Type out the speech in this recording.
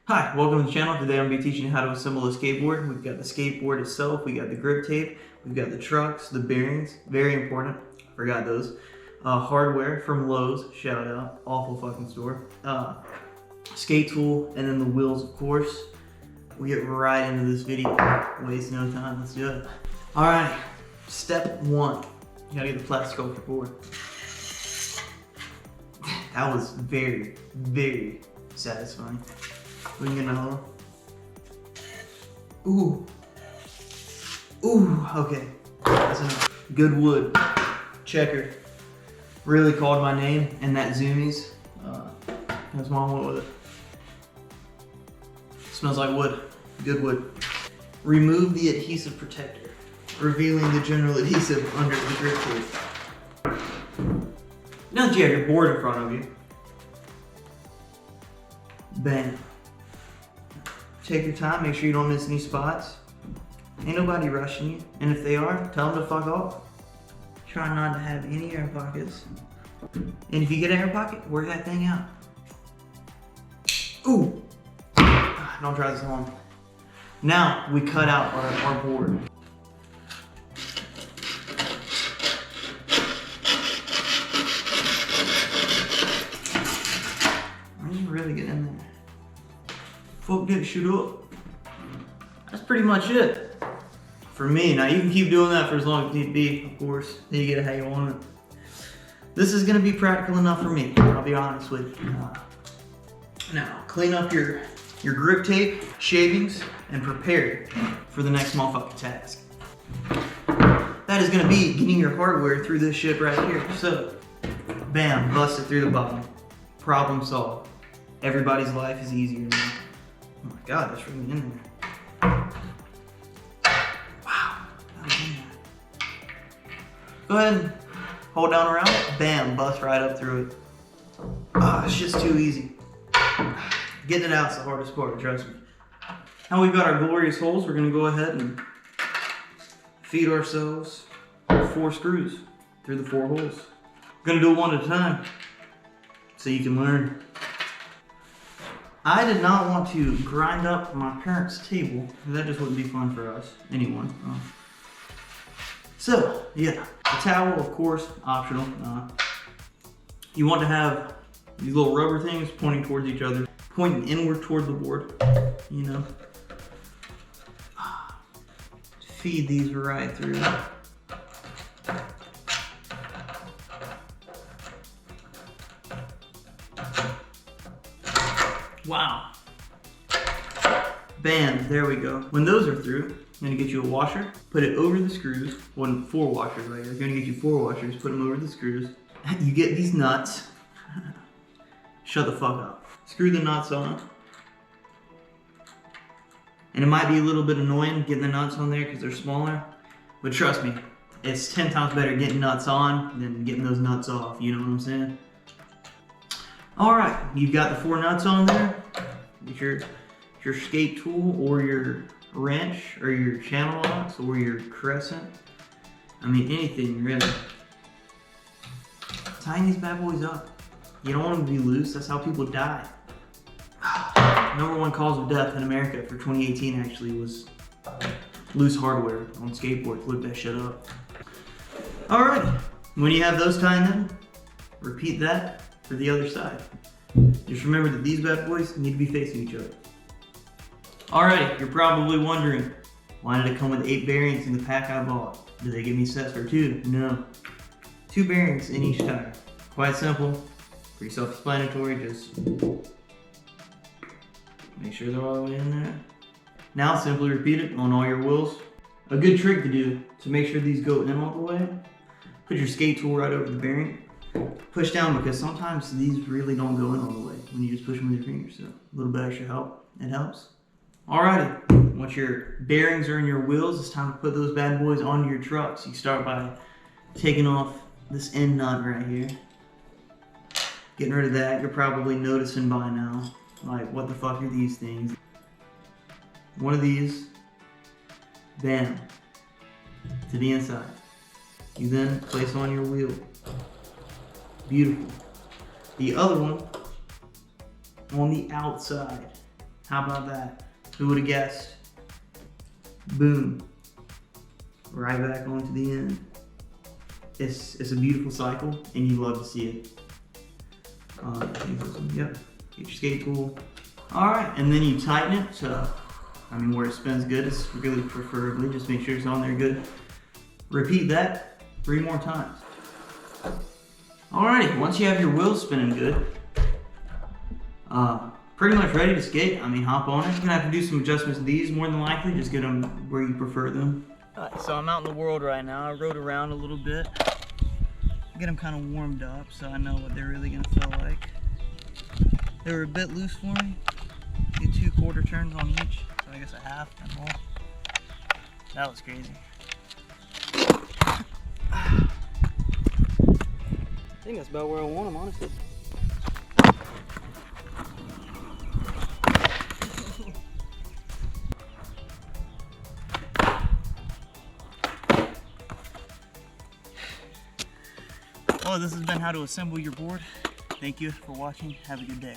Hi, welcome to the channel. Today I'm going to be teaching you how to assemble a skateboard. We've got the skateboard itself, we got the grip tape, we've got the trucks, the bearings, very important, forgot those. Hardware from Lowe's, shout out, awful fucking store. Skate tool, and then the wheels, of course. We get right into this video, waste no time, let's do it. Alright, step one, you gotta get the plastic off your board. That was very, very satisfying. We can get another one. Ooh, okay, that's enough. Good wood, checker. Really called my name, and that zoomies. That's why I went with it. Smells like wood, good wood. Remove the adhesive protector, revealing the general adhesive under the grip tape. Now that you have your board in front of you, bam. Take your time, make sure you don't miss any spots. Ain't nobody rushing you, and if they are, tell them to fuck off. Try not to have any air pockets. And if you get an air pocket, work that thing out. Ooh! Don't try this at home. Now, we cut out our board. Why did you really get in there? Fuck that shit up. That's pretty much it for me. Now you can keep doing that for as long as you need to be, of course. Then you get how you want it. This is gonna be practical enough for me, I'll be honest with you. Now, clean up your grip tape, shavings, and prepare for the next motherfucking task. That is gonna be getting your hardware through this shit right here. So, bam, bust it through the bottom. Problem solved. Everybody's life is easier now. Oh my God, that's really in there. Wow, that was in there. Go ahead and hold down around it, bam, bust right up through it. It's just too easy. Getting it out is the hardest part, trust me. Now we've got our glorious holes, we're gonna go ahead and feed ourselves 4 screws through the 4 holes. We're gonna do it one at a time so you can learn. I did not want to grind up my parents' table. That just wouldn't be fun for us, anyone. So, yeah, the towel, of course, optional. You want to have these little rubber things pointing towards each other, pointing inward toward the board, you know. Feed these right through. Wow. Bam, there we go. When those are through, I'm gonna get you a washer, put it over the screws. 4 washers right here. I'm gonna get you 4 washers, put them over the screws. You get these nuts. Shut the fuck up. Screw the nuts on. And it might be a little bit annoying getting the nuts on there because they're smaller, but trust me, it's 10 times better getting nuts on than getting those nuts off, you know what I'm saying? Alright, you've got the 4 nuts on there. Get your skate tool or your wrench or your channel locks or your crescent. I mean, anything really. Tying these bad boys up. You don't want them to be loose, that's how people die. #1 cause of death in America for 2018 actually was loose hardware on skateboards. Look that shit up. Alrighty, when you have those tied in, repeat that for the other side. Just remember that these bad boys need to be facing each other. Alrighty, you're probably wondering, why did it come with 8 bearings in the pack I bought? Did they give me sets for 2? No. 2 bearings in each tire. Quite simple, pretty self-explanatory, just make sure they're all the way in there. Now simply repeat it on all your wheels. A good trick to do to make sure these go in all the way, put your skate tool right over the bearing. Push down because sometimes these really don't go in all the way when you just push them with your fingers. So a little bit extra help, it helps. Alrighty, once your bearings are in your wheels, it's time to put those bad boys onto your trucks. You start by taking off this end nut right here. Getting rid of that, you're probably noticing by now, like what the fuck are these things? One of these, bam, to the inside. You then place on your wheel. Beautiful. The other one on the outside. How about that? Who would have guessed? Boom. Right back onto the end. It's a beautiful cycle, and you love to see it. Yep. Get your skate tool. All right, and then you tighten it. So, I mean, where it spins good is really preferably. Just make sure it's on there good. Repeat that 3 more times. Alrighty, once you have your wheels spinning good, pretty much ready to skate. I mean, hop on it. You're gonna have to do some adjustments to these more than likely. Just get them where you prefer them. Alright, so I'm out in the world right now. I rode around a little bit. Get them kind of warmed up so I know what they're really gonna feel like. They were a bit loose for me. Get 2 quarter turns on each, so I guess a half and a whole. That was crazy. I think that's about where I want them, honestly. Well, this has been how to assemble your board. Thank you for watching. Have a good day.